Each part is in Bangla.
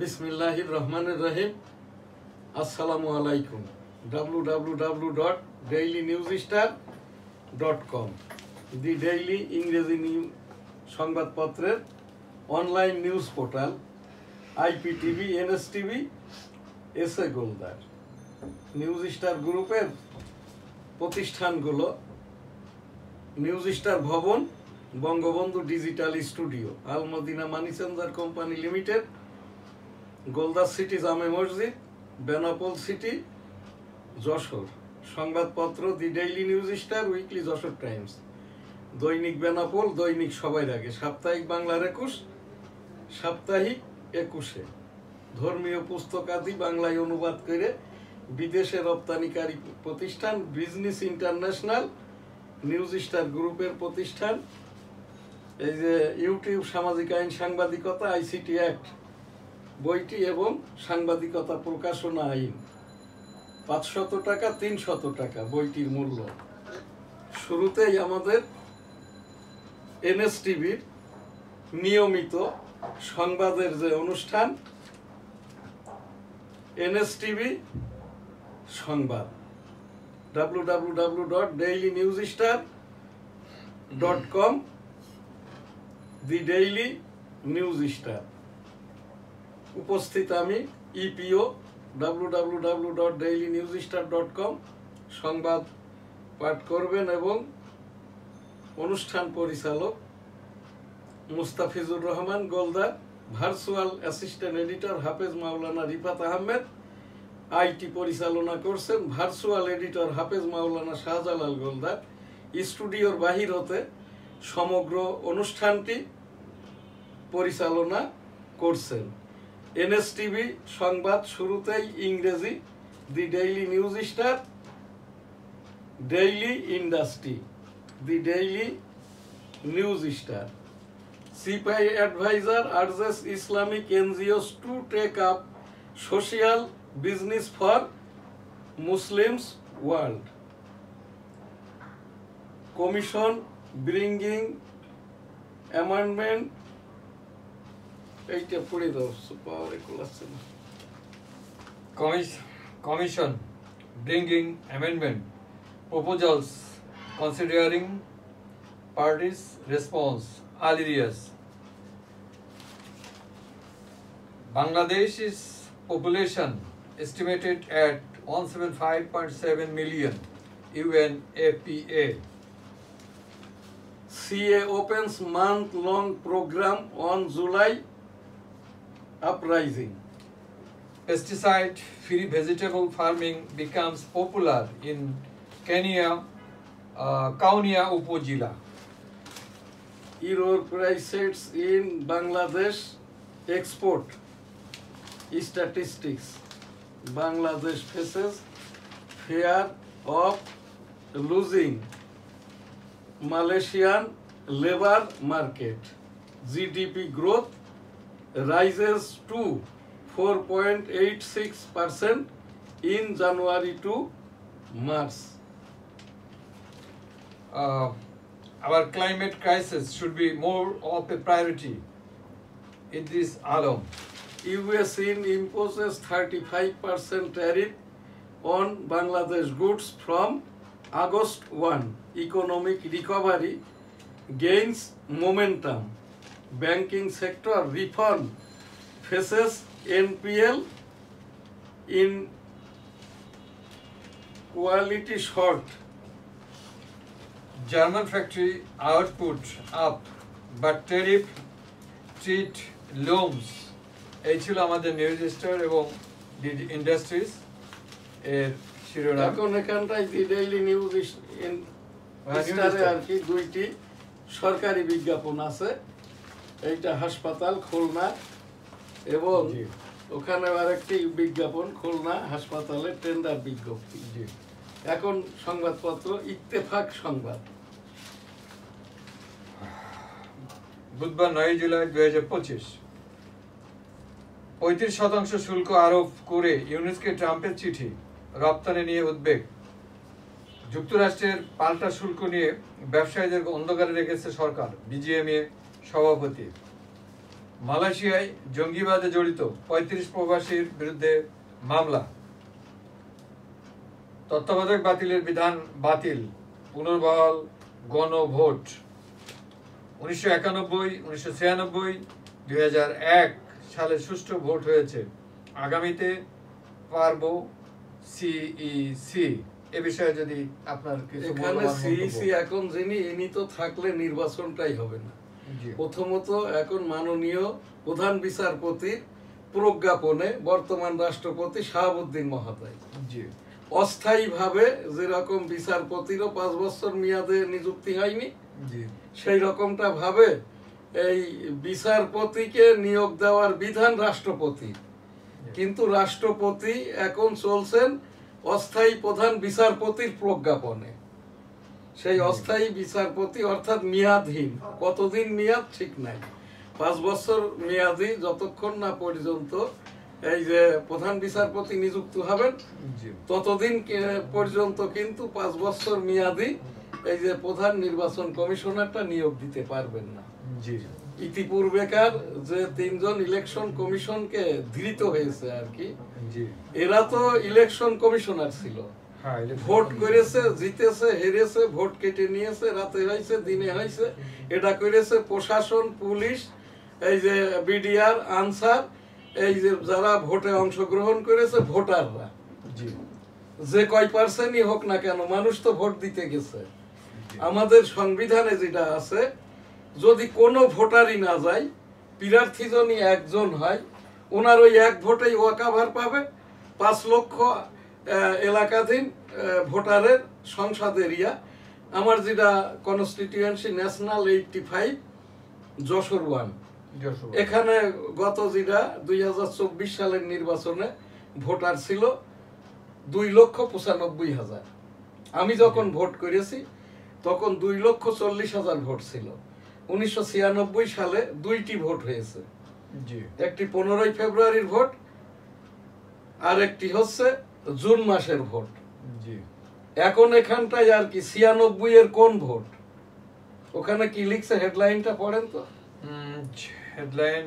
বিসমিল্লাহির রহমানির রহিম। আসসালামু আলাইকুম। www.dailynewsstar.com দি ডেইলি ইংরেজি সংবাদপত্রের online news portal IPTV, NSTV, SA Goldar. News star গ্রুপের প্রতিষ্ঠানগুলো নিউজ স্টার ভবন, Bangabandhu digital studio, Al Madina money changer company limited, Goldar city জামে মসজিদ, বেনাপোল সিটি, যশোর। সংবাদপত্র the daily news star, weekly Jashore times, দৈনিক বেনাপোল, দৈনিক সবার আগে, সাপ্তাহিক বাংলার 21, সাপ্তাহিক 21-এ। ধর্মীয় পুস্তকাদি বাংলায় অনুবাদ করে বিদেশে রপ্তানিকারী প্রতিষ্ঠান বিজনেস ইন্টারন্যাশনাল, নিউজ স্টার গ্রুপের প্রতিষ্ঠান। এই যে ইউটিউব সামাজিক আইন সাংবাদিকতা ICT অ্যাক্ট বইটি এবং সাংবাদিকতা প্রকাশনা আইন, 500 টাকা, 300 টাকা বইটির মূল্য। শুরুতেই আমাদের NSTVর নিয়মিত সংবাদের যে অনুষ্ঠান, NSTV সংবাদ, www.dailynewsstar.com, দি ডেইলি নিউজ স্টার। উপস্থিত আমি EPO, www.dailynewsstar.com। সংবাদ পাঠ করবেন এবং অনুষ্ঠান পরিচালক Mustafizur Rahman Goldar, virtual assistant editor হাফেজ মাওলানা রিফাত আহমেদ, IT পরিচালনা করছেন ভার্চুয়াল এডিটর হাফেজ মাওলানা শাহজালাল গোলদার। স্টুডিওর বাহির হতে সমগ্র অনুষ্ঠানটি পরিচালনা করছেন। NSTV সংবাদ শুরুতেই ইংরেজি, the daily news star, daily industry, the daily news star. CPI advisor urges Islamic NGOs to take up social business for Muslims world. Commission bringing amendment. এইটা পড়ে দাও, পাওয়ারে কোলাচ্ছে না। Commission bringing amendment proposals considering parties' response. Alias Bangladesh's population estimated at 175.7 million, UNFPA. CA opens month-long program on July uprising. Pesticide-free vegetable farming becomes popular in Kaunia Upozila. Euro prices in Bangladesh export statistics. Bangladesh faces fear of losing Malaysian labor market. GDP growth rises to 4.86% in January to March. Our climate crisis should be more of a priority. Idris Alam. US imposes 35% tariff on Bangladesh goods from August 1. Economic recovery gains momentum. Banking sector reform faces NPL in quality short. German factory output up, but tariff treat looms. এই ছিল আমাদের নিউজ স্টার এবং ইন্ডাস্ট্রিজ এর শিরোনাম। এখন এখানটায় দি ডেইলি নিউজ স্টারে আর কি দুইটি সরকারি বিজ্ঞাপন আছে। এইটা হাসপাতাল খুলনা এবং ওখানে আরেকটি বিজ্ঞাপন খুলনা হাসপাতালের টেন্ডার বিজ্ঞপ্তি। এখন সংবাদপত্র ইত্তেফাক সংবাদ, বুধবার 9 জুলাই 2025। 35% শুল্ক আরোপ করে ইউনুসকে ট্রাম্পের চিঠি, রপ্তানি নিয়ে উদ্বেগ। যুক্তরাষ্ট্রের পাল্টা শুল্ক নিয়ে ব্যবসায়ীদের অন্ধকারে রেখেছে সরকার, BGMA সভাপতি। মালয়েশিয়ায় জঙ্গিবাদে জড়িত ৩৫ প্রবাসীর বিরুদ্ধে মামলা। তত্ত্বাবধায়ক বাতিলের বিধান বাতিল, পুনর্বহাল গণভোট। 1991, 1996, 2001 সালে সুষ্ঠু ভোট হয়েছে। আগামীতে পারবো সিইসি। এ বিষয়ে যদি আপনার কিছু এখানে সিইসি এখন যিনি, ইনি তো থাকলে নির্বাচনটাই হবে না। প্রথমত এখন মাননীয় প্রধান বিচারপতির প্রজ্ঞাপনে বর্তমান রাষ্ট্রপতি শাহাবুদ্দিন মহোদয় অস্থায়ীভাবে যেরকম বিচারপতিরও 5 বছর মেয়াদে নিযুক্তি হয়নি, সেই রকমটা ভাবে এই বিচারপতিকে নিয়োগ দেওয়ার বিধান রাষ্ট্রপতির, কিন্তু রাষ্ট্রপতি এখন চলছেন অস্থায়ী প্রধান বিচারপতির প্রজ্ঞাপনে। সেই অস্থায়ী বিচারপতি অর্থাৎ মেয়াদহীন, কতদিন মেয়াদ ঠিক নাই, 5 বছর মেয়াদি যতক্ষণ না পর্যন্ত এই যে প্রধান বিচারপতি নিযুক্ত হবেন ততদিন পর্যন্ত কিন্তু 5 বছর মেয়াদি এই যে প্রধান নির্বাচন কমিশনারটা নিয়োগ দিতে পারবেন না। ইতিপূর্বেকার যে 3 জন ইলেকশন কমিশনকে ধৃত হয়েছে আর কি, এরা তো ইলেকশন কমিশনার ছিল, ভোট করেছে, জিতেছে, হেরেছে, ভোট কেটে নিয়েছে, রাতে হয়েছে, দিনে হয়েছে, এটা করেছে প্রশাসন, পুলিশ, এই যে বিডিআর, আনসার, এই যে যারা ভোটে অংশগ্রহণ করেছে ভোটাররা, যে কয় পার্সেন্টই হোক না কেন, মানুষ তো ভোট দিতে গেছে। আমাদের সংবিধানে যেটা আছে, যদি কোনো ভোটারই না যায়, প্রার্থী যদি একজন হয়, ওনার ওই এক ভোটেই ওয়াকাভার পাবে 5 লক্ষ এলাকাধীন ভোটারের সংসদ এরিয়া। আমার যেটা কনস্টিটিউয়েন্সি ন্যাশনাল 85 যশোর 1, এখানে গত যেটা 2024 সালের নির্বাচনে ভোটার ছিল 2,95,000। আমি যখন ভোট করেছি তখন 2,40,000 ভোট ছিল। 1996 সালে 2টি ভোট হয়েছে, একটি 15 ফেব্রুয়ারির ভোট আর একটি হচ্ছে জুন মাসের ভোট। এখন এখানটায় আর কি 96 এর কোন ভোট, ওখানে কি লিখছে হেডলাইনটা পড়েন তো। হেডলাইন: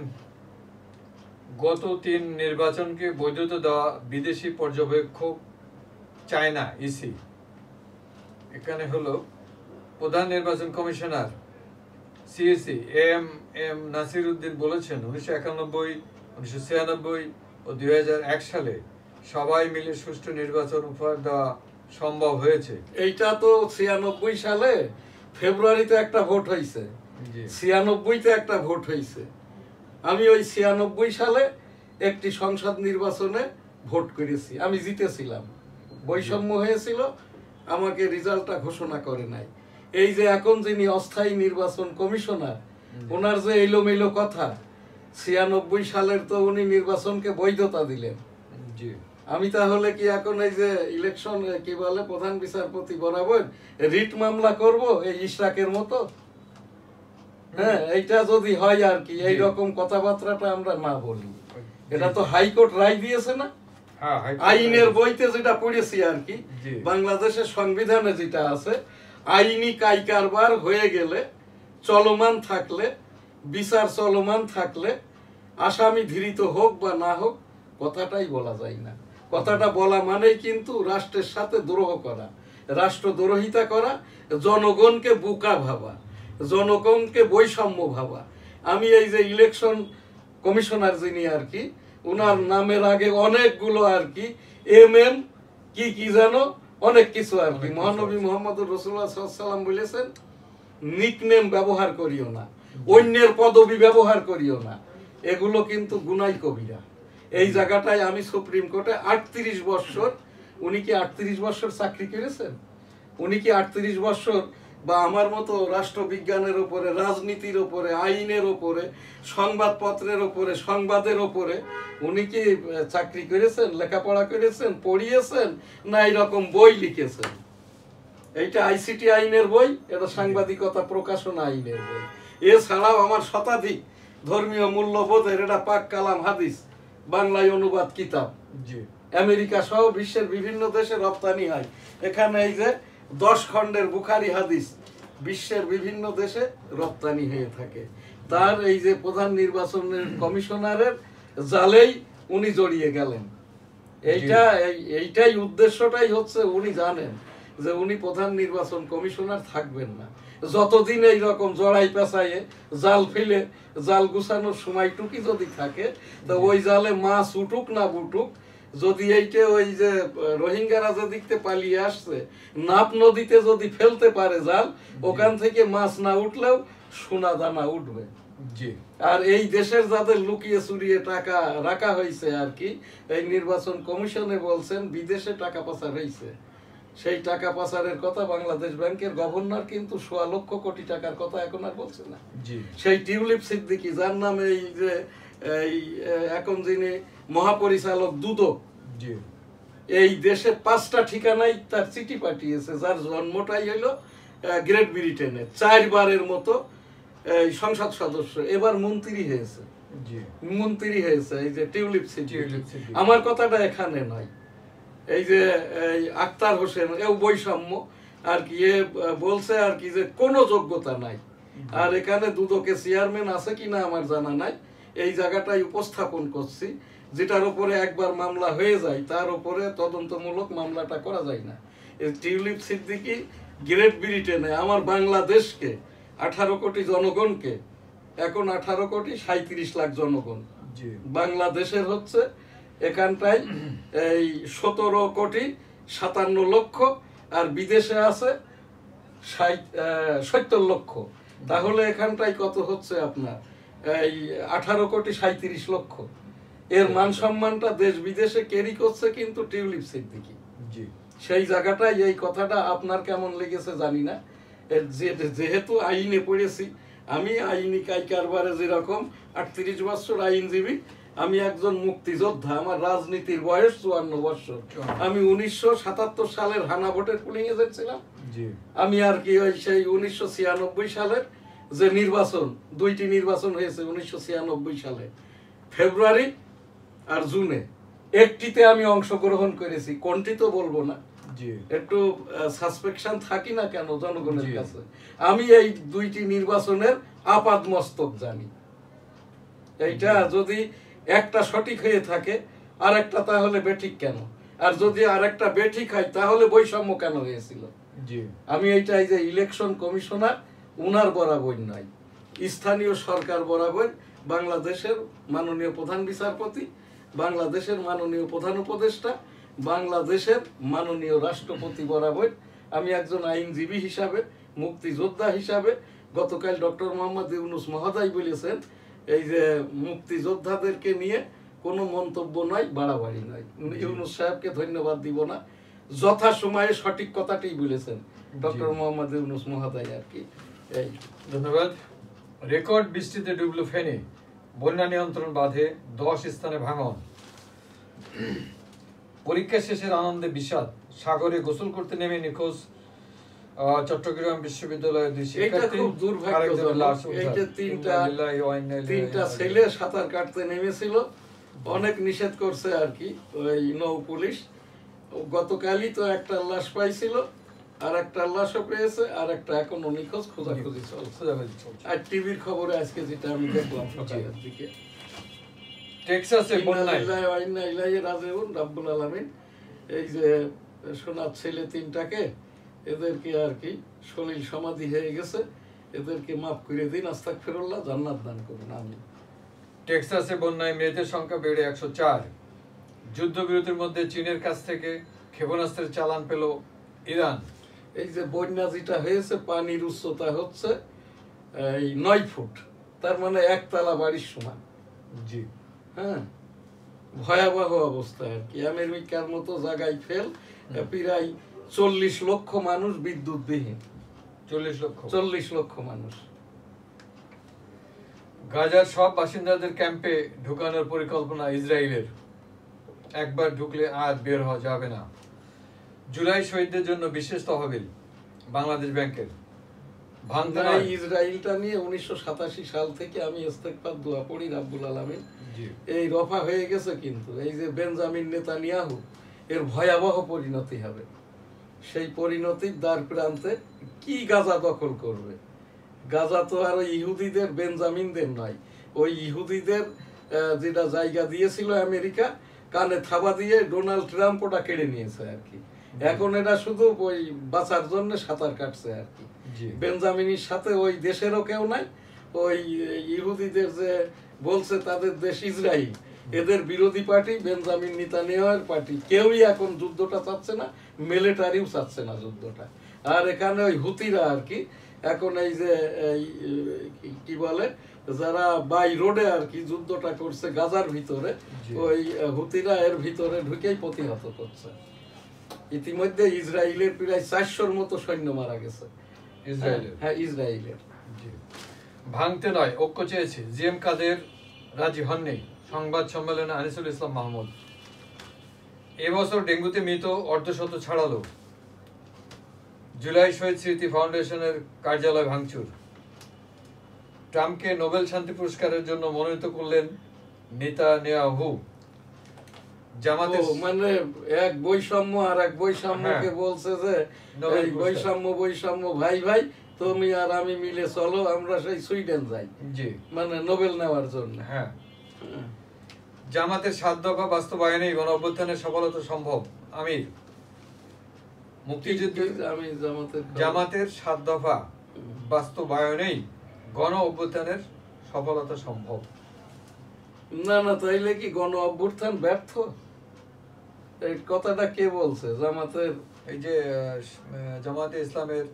গত 3 নির্বাচনকে বৈধতা দেওয়া বিদেশি পর্যবেক্ষক চায় না ইসি। এখানে হলো প্রধান নির্বাচন commissioner CEC M Nasir Uddin বলেছেন 1991, 1996 ও 2001 সালে সবাই মিলে সুষ্ঠু নির্বাচন উপহার দেওয়া সম্ভব হয়েছে। এইটা তো 96 সালে ফেব্রুয়ারিতে একটা ভোট হয়েছে, 96-তে একটা ভোট হয়েছে। আমি ওই 96 সালে একটি সংসদ নির্বাচনে ভোট করেছি, আমি জিতেছিলাম, বৈষম্য হয়েছিল, আমাকে রেজাল্টটা ঘোষণা করে নাই। এই যে এখন যিনি অস্থায়ী নির্বাচন কমিশনার, ওনার যে এলোমেলো কথা, 96 সালের তো উনি নির্বাচনকে বৈধতা দিলেন। আমি তাহলে কি এখন এই যে ইলেকশন কি বলে প্রধান বিচারপতি বরাবর রিট মামলা করব এই ইশরাকের মতো? হ্যাঁ, এইটা যদি হয় আর কি, এইরকম কথাবার্তাটা আমরা না বলি। এটা তো হাইকোর্ট রায় দিয়েছে না, আইনের বইতে যেটা পড়েছি আর কি, বাংলাদেশের সংবিধানে যেটা আছে, আইনি কারবার হয়ে গেলে, চলমান থাকলে, বিচার চলমান থাকলে, আসামি ধৃত হোক বা না হোক, কথাটাই বলা যায় না। কথাটা বলা মানেই কিন্তু রাষ্ট্রের সাথে দ্রোহ করা, রাষ্ট্রদ্রোহিতা করা, জনগণকে বোকা ভাবা, জনগণকে বৈষম্য ভাবা। আমি এই যে ইলেকশন কমিশনার যিনি আর কি, ওনার নামের আগে অনেকগুলো আর কি এম কি জানো অনেক কিছু আর কি। মহানবী মুহাম্মদুর রাসূলুল্লাহ সাল্লাল্লাহু আলাইহি ওয়াসাল্লাম বলেছেন, নিকনেম ব্যবহার করিও না, অন্যের পদবি ব্যবহার করিও না, এগুলো কিন্তু গুনাহ কবিরা। এই জায়গাটায় আমি সুপ্রিম কোর্টে 38 বছর, উনি কি 38 বছর চাকরি করেছেন? উনি কি 38 বছর বা আমার মতো রাষ্ট্রবিজ্ঞানের উপরে, রাজনীতির উপরে, আইনের উপরে, সংবাদপত্রের উপরে, সংবাদের উপরে উনি কি চাকরি করেছেন, লেখাপড়া করেছেন, পড়িয়েছেন, না এইরকম বই লিখেছেন? এইটা আইসিটি আইনের বই, এটা সাংবাদিকতা প্রকাশনা আইনের বই। এছাড়াও আমার শতাধিক ধর্মীয় মূল্যবোধের এটা পাক কালাম হাদিস বাংলায় অনুবাদ কিতাব, আমেরিকা সহ বিশ্বের বিভিন্ন দেশে রপ্তানি হয়। এখানে এই যে 10 খণ্ডের বুখারী হাদিস বিশ্বের বিভিন্ন দেশে রপ্তানি হয়ে থাকে। তার এই যে প্রধান নির্বাচনের কমিশনারের জালেই উনি জড়িয়ে গেলেন। এইটাই উদ্দেশ্যটাই হচ্ছে, উনি জানেন যে উনি প্রধান নির্বাচন কমিশনার থাকবেন না যতদিন এই রকম জড়াই পেঁচাইয়ে জাল ফেলে জাল গুছানোর সময়টুকি যদি থাকে, তো ওই জালে মাছ উঠুক না বুটুক, যদি এইটা ওই যে রোহিঙ্গারা যে দিকতে পালিয়ে আসছে নাপ নদীতে যদি ফেলতে পারে জাল, ওখান থেকে মাছ না উঠলেও সোনা দানা উঠবে। আর এই দেশের যাদের লুকিয়ে চুরিয়ে টাকা রাখা হয়েছে আর কি, এই নির্বাচন কমিশনে বলছেন বিদেশে টাকা পাচার হয়েছে, সেই টাকা পাচারের কথা বাংলাদেশ ব্যাংকের গভর্নর কিন্তু ১৬ লক্ষ কোটি টাকার কথা এখন আর বলছে না। সেই টিউলিপ সিদ্দিকী, যার নামে এই যে এখন যিনি মহাপরিচালক দুদক, এই দেশে 5টা ঠিকানায় তার চিঠি পাঠিয়েছে, যার জন্মটাই হইলো গ্রেট ব্রিটেনে, 4 বারের মতো সংসদ সদস্য, এবার মন্ত্রী হয়েছে। এই যে টিউলিপ সিদ্দিকী। আমার কথাটা এখানে নয়, এই যে আক্তার হোসেন, এও বৈষম্য আর কি, এ বলছে আর কি যে কোনো যোগ্যতা নাই। আর এখানে দুদকে চেয়ারম্যান আছে কিনা আমার জানা নাই, এই জায়গাটাই উপস্থাপন করছি। যেটার উপরে একবার মামলা হয়ে যায় তার উপরে তদন্তমূলক মামলাটা করা যায় না। এই টিউলিপ সিদ্দিকী গ্রেট ব্রিটেনে আমার বাংলাদেশকে 18 কোটি জনগণকে, এখন 18 কোটি 37 লাখ জনগণ বাংলাদেশের হচ্ছে, এখানটায় এই 17 কোটি 57 লক্ষ, আর বিদেশে আছে 70 লক্ষ। তাহলে এখানটায় কত হচ্ছে আপনার এই 18 কোটি 37 লক্ষ। এর মান সম্মানটা দেশ বিদেশে ক্যারি করছে কিন্তু টিউলিপ সিদ্দিকী। সেই জায়গাটায় এই কথাটা আপনার কেমন লেগেছে জানি না। যেহেতু আইনে পড়েছি আমি, আইনি কারবারে যেরকম 38 বছর আইনজীবী, আমি একজন মুক্তিযোদ্ধা, আমার রাজনীতির বয়স 54 বছর। আমি 1977 সালের হানা ভোটের পুলিং এজেন্ট ছিলাম। আমি আর কি ওই সেই 1996 সালের যে নির্বাচন, 2টি নির্বাচন হয়েছে 1996 সালে, ফেব্রুয়ারি আর জুনে, একটিতে আমি অংশগ্রহণ করেছি, কোনটি তো বলবো না, একটু সাসপেকশন থাকি না কেন জনগণের কাছে। আমি এই 2টি নির্বাচনের আপাদ মস্তক জানি। এইটা যদি একটা সঠিক হয়ে থাকে আর একটা তাহলে বেঠিক কেন, আর যদি আর একটা বেঠিক হয় তাহলে বৈষম্য কেন হয়েছিল। আমি এইটাই যে ইলেকশন কমিশনার উনার বরাবর নয়, স্থানীয় সরকার বরাবর বাংলাদেশের মাননীয় প্রধান বিচারপতি, বাংলাদেশের মাননীয় প্রধান উপদেষ্টা, বাংলাদেশের মাননীয় রাষ্ট্রপতি বরাবর আমি একজন আইনজীবী হিসাবে, মুক্তিযোদ্ধা হিসাবে, গতকাল ডক্টর মোহাম্মদ ইউনূস মহোদয় বলেছেন এই যে মুক্তিযোদ্ধাদেরকে নিয়ে কোনো মন্তব্য নয়, বাড়াবাড়ি নয়। ইউনূস সাহেবকে ধন্যবাদ দিব না, যথা সময়ে সঠিক কথাটাই বলেছেন ডক্টর মোহাম্মদ ইউনূস মহোদয় আর কি। এই ধন্যবাদ। রেকর্ড বৃষ্টিতে ডুবলো ফেনী, বন্যা নিয়ন্ত্রণ বাঁধে, 10 স্থানে ভাঙন। পরীক্ষা শেষের আনন্দে বিষাদ, সাগরে গোসল করতে নেমে নিখোঁজ চট্টগ্রাম বিশ্ববিদ্যালয়ের 2 শিক্ষার্থী। খুব দুর্ভাগ্যজনক, এইটা তিনটা ছেলে সাঁতার কাটতে নেমেছিল, অনেক নিষেধ করছে আর কি ওই নৌ পুলিশ। গতকালই তো একটা লাশ পাইছিল, আর একটা লাশও পেয়েছে, আর একটা এখনো নিখোঁজ, খোঁজাখুঁজি চলছে। আর টিভির খবরে আজকে যেটা আমি দেখলাম সকালের দিকে, টেক্সাসে বন্যায় রাব্বুল আলামিন এই যে সোনার ছেলে 3টাকে, এদেরকে আর কি সলিল সমাধি হয়ে গেছে, এদেরকে মাফ করে দিন, আস্তাগফিরুল্লাহ, জান্নাত দান করুন, আমিন। টেক্সাসে বন্যায় মৃতের সংখ্যা বেড়ে 104। যুদ্ধবিরতির মধ্যে চীনের কাছ থেকে ক্ষেপণাস্ত্রের চালান পেল ইরান। এই যে বন্যা যেটা হয়েছে, পানির উচ্চতা হচ্ছে এই 9 ফুট, তার মানে একতলা বাড়ির সমান। হ্যাঁ, ভয়াবহ অবস্থা আর কি। আমেরিকার মতো জায়গায় ফেল, প্রায় 40 লক্ষ মানুষ বিদ্যুৎবিহীন। 40 লক্ষ মানুষ। গাজার সব বাসিন্দাদের ক্যাম্পে ঢুকানোর পরিকল্পনা ইসরায়েলের, একবার ঢুকলে আর বের হওয়া যাবে না। জুলাই শহীদদের জন্য বিশেষ তহবিল বাংলাদেশ ব্যাংকের। ইসরায়েলটা নিয়ে 1987 সাল থেকে আমি ইস্তেগফার দোয়া পড়ি, রাব্বুল আলামিন এই রফা হয়ে গেছে, কিন্তু এই যে বেঞ্জামিন নেতানিয়াহু, এর ভয়াবহ পরিণতি হবে। সেই পরিণতির দ্বার প্রান্তে কি গাজা দখল করবে, গাজা তো আর ওই ইহুদিদের বেঞ্জামিনদের নয়, ওই ইহুদিদের যেটা জায়গা দিয়েছিল আমেরিকা, কানে থাবা দিয়ে ডোনাল্ড ট্রাম্প ওটা কেড়ে নিয়েছে আর কি। এখন এটা শুধু ওই বাঁচার জন্য সাঁতার কাটছে আর কি। বেঞ্জামিনের সাথে ওই দেশেরও কেউ নাই, ওই ইহুদিদের যে বলছে তাদের দেশ ইসরায়েল, এদের বিরোধী পার্টি বেঞ্জামিন নেতানিয়াহুর পার্টি, কেউই এখন যুদ্ধটা চাচ্ছে না, মিলিটারিও চাচ্ছে না যুদ্ধটা। আর এখানে ওই হুতিরা আর কি এখন এই যে কি বলে যারা বাই রোডে আর কি যুদ্ধটা করছে গাজার ভিতরে, ওই হুতিরা এর ভিতরে ঢুকেই প্রতিহত করছে। ইতিমধ্যে ইসরায়েলের প্রায় 400-র মতো সৈন্য মারা গেছে। হ্যাঁ, ইসরায়েলের। ভাঙতে নয় ঐক্য চেয়েছে, জিএম কাদের রাজি হননি, সংবাদ সম্মেলনে আনিসুল ইসলাম মাহমুদ। এবছর ডেঙ্গুতে মৃত অর্ধশত ছাড়ালো, জুলাই শহীদ স্মৃতি ফাউন্ডেশনের কার্যালয় ভাঙচুর। ট্রাম্পকে নোবেল শান্তি পুরস্কারের জন্য মনোনীত করলেন নেতানিয়াহু। জামাতের মানে এক বৈষম্য আর এক বৈষম্যকে বলছে যে এই বৈষম্য ভাই ভাই, তুমি আর আমি মিলে চলো, আমরা সেই সুইডেন যাই, জি, মানে নোবেল নেওয়ার জন্য। হ্যাঁ, জামাতের 7 দফা বাস্তবায়নেই গণ অভ্যুত্থানের সফলতা সম্ভব। আমির মুক্তিযুদ্ধের জামাতের 7 দফা বাস্তবায়নেই গণ অভ্যুত্থানের সফলতা সম্ভব। না না, তাইলে কি গণ অভ্যুত্থান ব্যর্থ? এই কথাটা কে বলছে? জামাতের এই যে জামাতে ইসলামের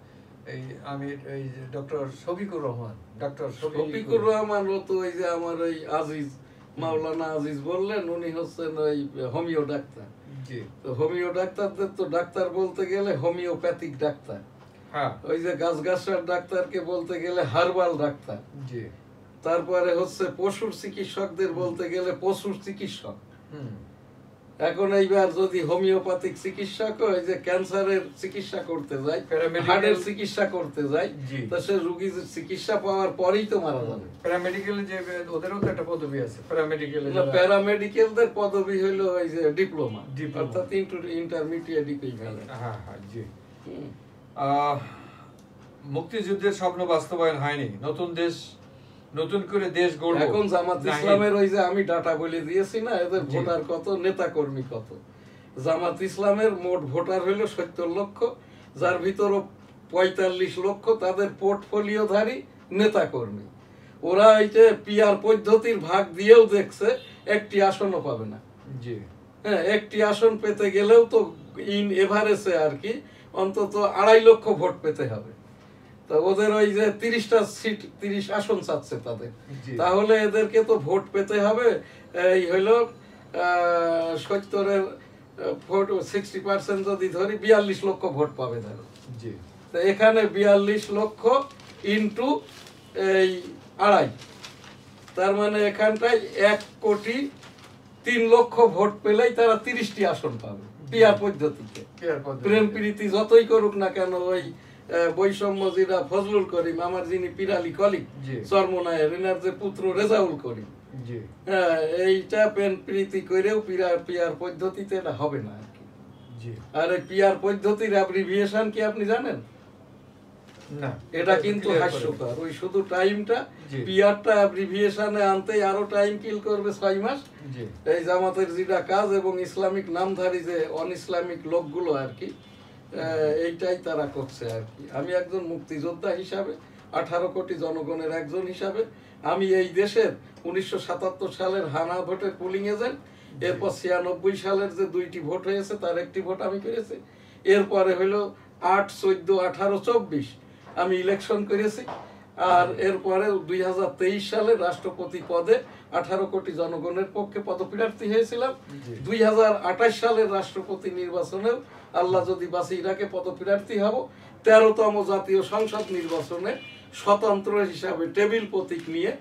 এই আমির এই ডক্টর শফিকুর রহমান, ও তো ওই যে আমার ওই আজিজ মাওলানা আজিজ বললেন, উনি হচ্ছেন ওই হোমিও ডাক্তার। জি, তো হোমিও ডাক্তারদের তো ডাক্তার বলতে গেলে হোমিওপ্যাথিক ডাক্তার, হ্যাঁ, ওই যে গাছগাছার ডাক্তারকে বলতে গেলে হার্বাল ডাক্তার, জি, তারপরে হচ্ছে পশুর চিকিৎসকদের বলতে গেলে পশুর চিকিৎসক। এখন এইবার যদি হোমিওপ্যাথিক চিকিৎসক ওই যে ক্যান্সারের চিকিৎসা করতে যায়, হার্টের চিকিৎসা করতে যায়, তা সে রোগীর চিকিৎসা পাওয়ার পরেই তো মারা যাবে। প্যারামেডিক্যালে যে ওদেরও তো একটা পদবি আছে, প্যারামেডিক্যালদের পদবি হলো ওই যে ডিপ্লোমা, অর্থাৎ ইন্টারমিডিয়েট ইকুইভ্যালেন্ট। হ্যাঁ হ্যাঁ, জি। মুক্তিযুদ্ধের স্বপ্ন বাস্তবায়ন হয়নি, নতুন করে দেশ গড়ব। এখন জামাত ইসলামের ওই যে আমি ডাটা বলে দিয়েছি না, এদের ভোটার কত, নেতা কর্মী কত। জামাত ইসলামের মোট ভোটার হইল 70 লক্ষ, যার ভিতর 45 লক্ষ তাদের পোর্টফোলিওধারী নেতা কর্মী। ওরা এই যে পিআর পদ্ধতির ভাগ দিয়েও দেখছে একটি আসনও পাবে না। জি, হ্যাঁ, একটি আসন পেতে গেলেও তো ইন এভারেজে আর কি অন্তত 2.5 লক্ষ ভোট পেতে হবে। ওদের ওই যে 30টা সিট 30 আসন চাচ্ছে তাদের, তাহলে এদেরকে তো ভোট পেতে হবে এই হইলো 70-এর 60% যদি ধরি 42 লক্ষ ভোট পাবে ধরো। তো এখানে 42 লক্ষ ইন্টু এই 2.5, তার মানে এখানটায় 1,03,00,000 ভোট পেলেই তারা 30টি আসন পাবে পিআর পদ্ধতিতে। প্রেম প্রীতি যতই করুক না কেন, ওই বৈষম্য যেটা ফজলুল করিম আমার যিনি পিরালি কলিগ চরমনায়ের, এনার যে পুত্র রেজাউল করিম, হ্যাঁ, এইটা প্রেম প্রীতি করেও পিআর পদ্ধতিতে এটা হবে না আর কি। আর এই পিআর পদ্ধতির অ্যাব্রিভিয়েশন কি আপনি জানেন? না, এটা কিন্তু হাস্যকর। ওই শুধু টাইমটা পিআরটা অ্যাব্রিভিয়েশনে আনতে আরো টাইম কিল করবে 6 মাস। এই জামাতের যেটা কাজ এবং ইসলামিক নামধারী যে অন ইসলামিক লোকগুলো আর কি, এইটাই তারা করছে আর কি। আমি একজন মুক্তিযোদ্ধা হিসাবে, 18 কোটি জনগণের একজন হিসাবে, আমি এই দেশের 1977 সালের হানা ভোটের পুলিং এজেন্ট, এরপর 96 সালের যে 2টি ভোট হয়েছে তার একটি ভোট আমি করেছি, এরপরে হলো 8, 14, 18, 24 আমি ইলেকশন করেছি, আর এরপরে 2023 সালে রাষ্ট্রপতি পদে 18 কোটি জনগণের পক্ষে পদপ্রার্থী হয়েছিলাম। 2028 সালের রাষ্ট্রপতি নির্বাচনেও আল্লাহ যদি বাঁচিয়ে রাখে পদপ্রার্থী হব। 13তম জাতীয় সংসদ নির্বাচনে স্বতন্ত্র হিসাবে টেবিল প্রতীক নিয়ে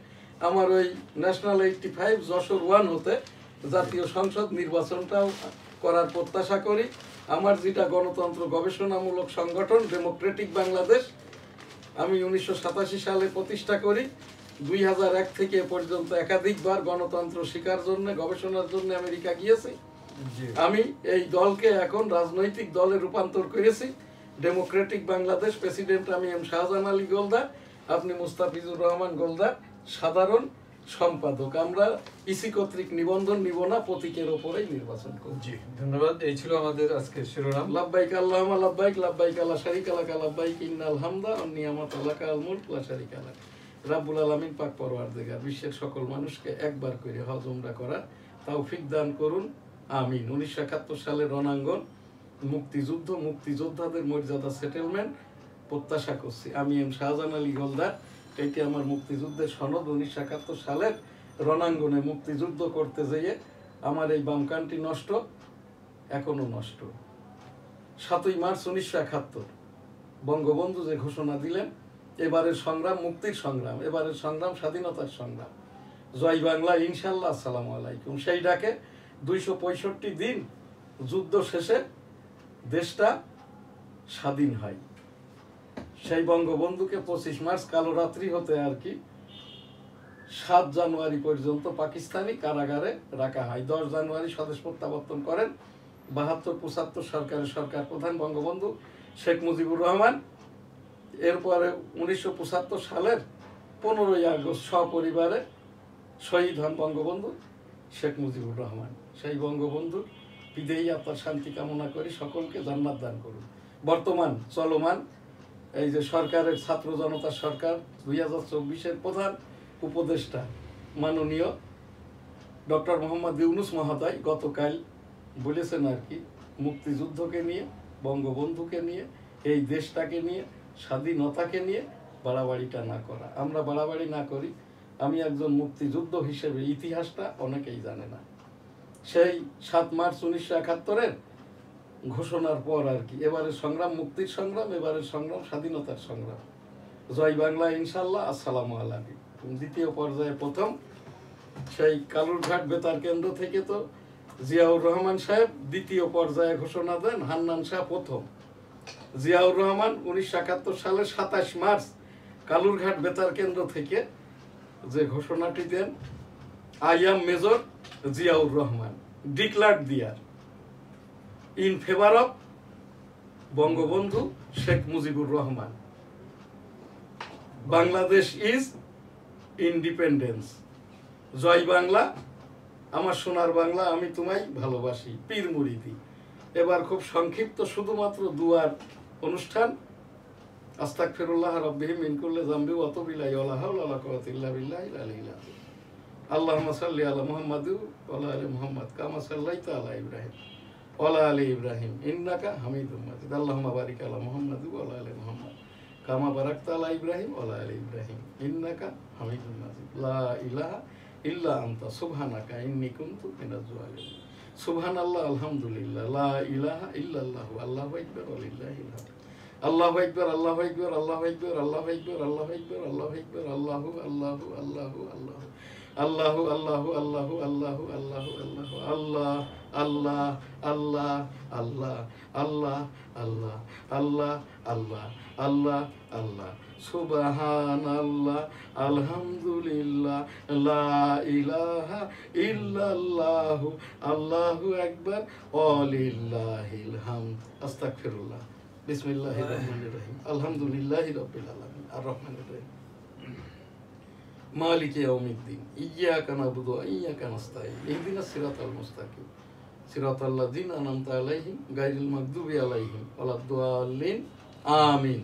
আমার ওই ন্যাশনাল 85 যশোর 1 হতে জাতীয় সংসদ নির্বাচনটাও করার প্রত্যাশা করি। আমার যেটা গণতন্ত্র গবেষণামূলক সংগঠন ডেমোক্রেটিক বাংলাদেশ, আমি 1987 সালে প্রতিষ্ঠা করি। 2001 থেকে পর্যন্ত একাধিকবার গণতন্ত্র শিকার জন্য, গবেষণার জন্য আমেরিকা গিয়েছি। আমি এই দলকে এখন রাজনৈতিক দলে রূপান্তর করেছি। ডেমোক্রেটিক বাংলাদেশ প্রেসিডেন্ট আমি এম শাহজাহান আলী গোলদার, আপনি মুস্তাফিজুর রহমান গোলদার সাধারণ সম্পাদক। আমরা ইসি কর্তৃক নিবন্ধন নিব না, প্রতীকের ওপরেই নির্বাচন করব। জি, ধন্যবাদ। এই ছিল আমাদের আজকের শিরোনাম। লাব্বাইক আল্লাহুম্মা লাব্বাইক, লাব্বাইক লা শারীকা লাকা লাব্বাইক, ইন্নাল হামদা ওয়ান নিয়ামাতা লাকাল মুলক লা শারীকা লাক। রাব্বুল আলামিন পাক পরওয়ারদিগার বিশ্বের সকল মানুষকে একবার করে হজ উমরা করার তৌফিক দান করুন, আমিন। 1971 সালের রণাঙ্গন, মুক্তিযুদ্ধ, মুক্তিযোদ্ধাদের মর্যাদা সেটেলমেন্ট প্রত্যাশা করছি। আমি এম শাহজাহান আলী গোলদার। এটি আমার মুক্তিযুদ্ধের সনদ। 1971 সালের রণাঙ্গনে মুক্তিযুদ্ধ করতে যেয়ে আমার এই বামকানটি নষ্ট, এখনো নষ্ট। 7ই মার্চ 1971 বঙ্গবন্ধু যে ঘোষণা দিলেন, এবারের সংগ্রাম মুক্তির সংগ্রাম, এবারের সংগ্রাম স্বাধীনতার সংগ্রাম, জয় বাংলা ইনশাল্লাহ, আসসালামু আলাইকুম। সেই ডাকে 265 দিন যুদ্ধ শেষে দেশটা স্বাধীন হয়। সেই বঙ্গবন্ধুকে 25 মার্চ কালো রাত্রি হতে আর কি 7 জানুয়ারি পর্যন্ত পাকিস্তানি কারাগারে রাখা হয়। 10 জানুয়ারি স্বদেশ প্রত্যাবর্তন করেন 72-75 সরকারের সরকার প্রধান বঙ্গবন্ধু শেখ মুজিবুর রহমান। এরপরে 1975 সালের 15ই আগস্ট সপরিবারে শহীদ হন বঙ্গবন্ধু শেখ মুজিবুর রহমান। সেই বঙ্গবন্ধুর বিদেয়ী আত্মার শান্তি কামনা করি, সকলকে জান্নাত দান করুন। বর্তমান চলমান এই যে সরকারের ছাত্র জনতা সরকার 2024-এর প্রধান উপদেষ্টা মাননীয় ডক্টর মোহাম্মদ ইউনূস মহোদয় গতকাল বলেছেন আর কি, মুক্তিযুদ্ধকে নিয়ে, বঙ্গবন্ধুকে নিয়ে, এই দেশটাকে নিয়ে, স্বাধীনতাকে নিয়ে বাড়াবাড়িটা না করা। আমরা বাড়াবাড়ি না করি। আমি একজন মুক্তিযুদ্ধ হিসেবে, ইতিহাসটা অনেকেই জানে না, সেই 7 মার্চ 1971-এর ঘোষণার পর আর কি এবারের সংগ্রাম মুক্তির সংগ্রাম, এবারের সংগ্রাম স্বাধীনতার সংগ্রাম। জয় বাংলা ইনশাল্লাহ, আসসালামু আলাইকুম। দ্বিতীয় পর্যায়ে প্রথম সেই কালুরঘাট বেতার কেন্দ্র থেকে তো জিয়াউর রহমান সাহেব দ্বিতীয় পর্যায়ে ঘোষণা দেন, হান্নান শাহ প্রথম। জিয়াউর রহমান 1971 সালের 27 মার্চ কালুরঘাট বেতার কেন্দ্র থেকে যে ঘোষণাটি দেন, I am major Ziaur Rahman, declare দিয়ার in favour of Bangabandhu Sheikh Mujibur Rahman, Bangladesh is independence. জয় বাংলা, আমার সোনার বাংলা, আমি তোমায় ভালোবাসি, পীর মুরিদি। এবার খুব সংক্ষিপ্ত শুধুমাত্র দুয়ার অনুষ্ঠান। আস্তাগফিরুল্লাহ রাব্বিহি মিন কুল্লি যামবি ওয়া আতুবু ইলাইহি ওয়া লা হাওলা ওয়া লা কুওয়াতা ইল্লা বিল্লাহিল আলিয়্যিল আযীম। আল্লাহুম্মা সাল্লি আলা মুহাম্মাদ ওয়া আলা আলি মুহাম্মাদ কামা সাল্লাইতা আলা ইব্রাহিম ওয়া আলা আলি ইব্রাহিম ইন্নাকা হামিদুম মাজিদ। আল্লাহুম্মা বারিক আলা মুহাম্মাদ ওয়া আলা আলি মুহাম্মাদ কামা বারাকতা আলা ইব্রাহিম ওয়া আলা আলি ইব্রাহিম ইন্নাকা হামিদুম মাজিদ। লা ইলাহা ইল্লা আনতা সুবহানাকা ইন্নী কুনতু মিনাজ জালিমিন। সুবহানাল্লাহ, আলহামদুলিল্লাহ, লা ইলাহা ইল্লাল্লাহ, আল্লাহু আকবার, ওয়ালিল্লাহিল হামদ। আল্লাহু আকবার, আল্লাহু আকবার, আল্লাহু আকবার, আল্লাহু আকবার, আল্লাহু আকবার, আল্লাহু আকবার, আল্লাহু আল্লাহু আল্লাহু আল্লাহু আল্লাহু আল্লাহু আল্লাহু আল্লাহু আল্লাহু আল্লাহু আল্লাহ আল্লাহ আল্লাহ আল্লাহ আল্লাহ আল্লাহ আল্লাহ আল্লাহ আল্লাহ আল্লাহ সুবহানাল্লাহ, আলহামদুলিল্লাহ, লা ইলাহা ইল্লাল্লাহু, আল্লাহু আকবার, ওয়ালিল্লাহিল হামদ। আস্তাগফিরুল্লাহ। বিসমিল্লাহির রহমানির রহিম। আলহামদুলিল্লাহি রাব্বিল আলামিন, আর রহমানির রহিম, মালিকি ইয়াউমিদ্দিন, ইয়্যাকা না'বুদু ওয়া ইয়্যাকা নাস্তাঈন, ইহদিনাস সিরাতাল মুস্তাকিম, সিরাতাল লাযিনা আন'আমতা আলাইহিম গায়রিল মাগদুবি আলাইহিম ওয়ালাদ-দাল্লিন। আমিন।